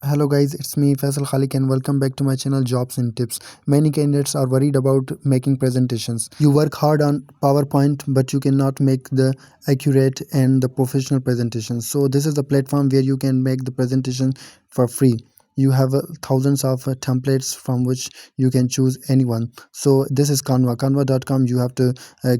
Hello guys, it's me Faisal Khalique and welcome back to my channel Jobs and Tips. Many candidates are worried about making presentations. You work hard on PowerPoint but you cannot make the accurate and the professional presentations. So this is the platform where you can make the presentation for free. You have thousands of templates from which you can choose anyone. So this is canva.com. You have to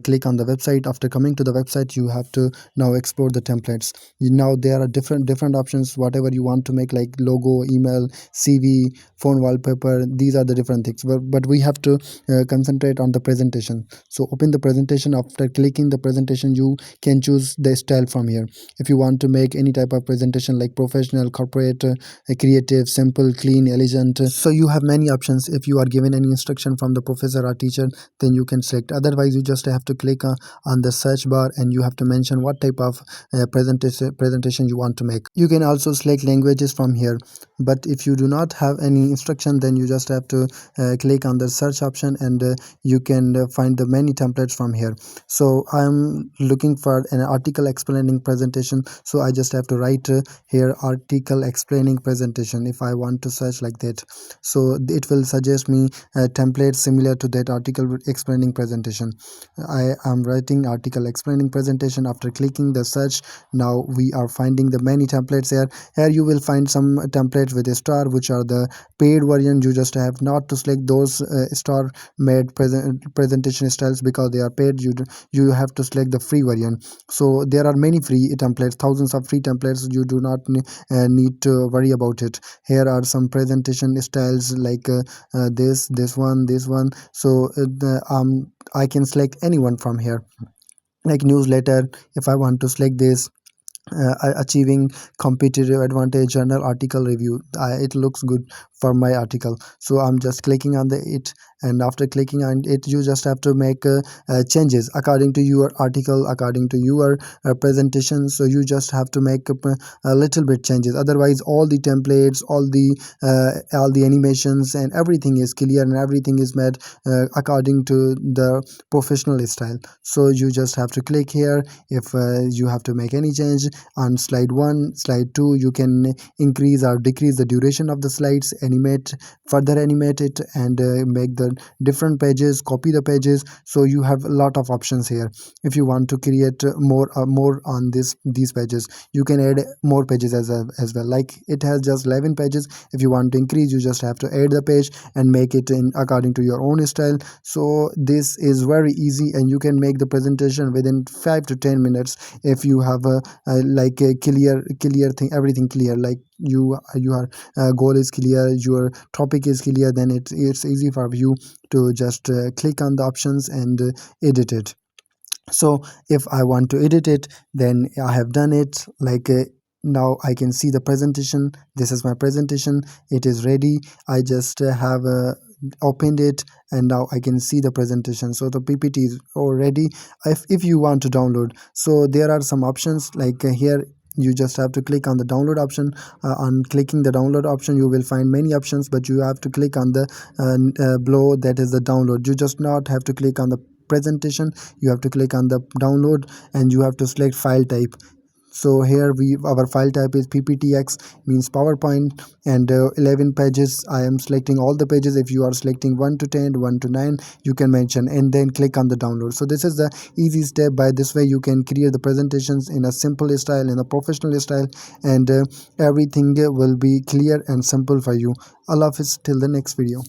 click on the website. After coming to the website, you have to now explore the templates. Now there are different options, whatever you want to make, like logo, email, CV, phone wallpaper. These are the different things, but we have to concentrate on the presentation. So open the presentation. After clicking the presentation, you can choose the style from here. If you want to make any type of presentation like professional, corporate, creative, simple, clean, elegant, so you have many options. If you are given any instruction from the professor or teacher, then you can select. Otherwise you just have to click on the search bar and you have to mention what type of presentation you want to make. You can also select languages from here, but if you do not have any instruction, then you just have to click on the search option and you can find the many templates from here. So I'm looking for an article explaining presentation, so I just have to write here article explaining presentation. If I want to search like that, so it will suggest me templates similar to that article explaining presentation. I am writing article explaining presentation. After clicking the search, now we are finding the many templates here. Here you will find some templates with a star, which are the paid version. You just have not to select those star made presentation styles because they are paid. You have to select the free version. So there are many free templates, thousands of free templates. You do not need to worry about it. Here are some presentation styles like this one. So I can select anyone from here, like newsletter. If I want to select this, achieving competitive advantage journal article review, it looks good for my article, so I'm just clicking on it. And after clicking on it, you just have to make changes according to your article, according to your presentation. So you just have to make a little bit changes. Otherwise all the templates, all the animations and everything is clear and everything is made according to the professional style. So you just have to click here. If you have to make any change on slide 1, slide 2, you can increase or decrease the duration of the slides, further animate it, and make the different pages, copy the pages. So you have a lot of options here. If you want to create more on these pages, you can add more pages as well. Like it has just 11 pages. If you want to increase, you just have to add the page and make it in according to your own style. So this is very easy and you can make the presentation within 5 to 10 minutes if you have like a clear thing, everything clear, like your goal is clear, your topic is clear, then it's easy for you to just click on the options and edit it. So if I want to edit it, then I have done it. Like now I can see the presentation. This is my presentation, it is ready. I just have opened it and now I can see the presentation. So the PPT is already. If you want to download, so there are some options like here you just have to click on the download option. On clicking the download option, you will find many options, but you have to click on the below, that is the download. You just not have to click on the presentation, you have to click on the download and you have to select file type. So here our file type is pptx, means PowerPoint, and 11 pages. I am selecting all the pages. If you are selecting 1 to 10, 1 to 9, you can mention and then click on the download. So this is the easy step. By this way you can create the presentations in a simple style, in a professional style, and everything will be clear and simple for you. Allah Hafiz, till the next video.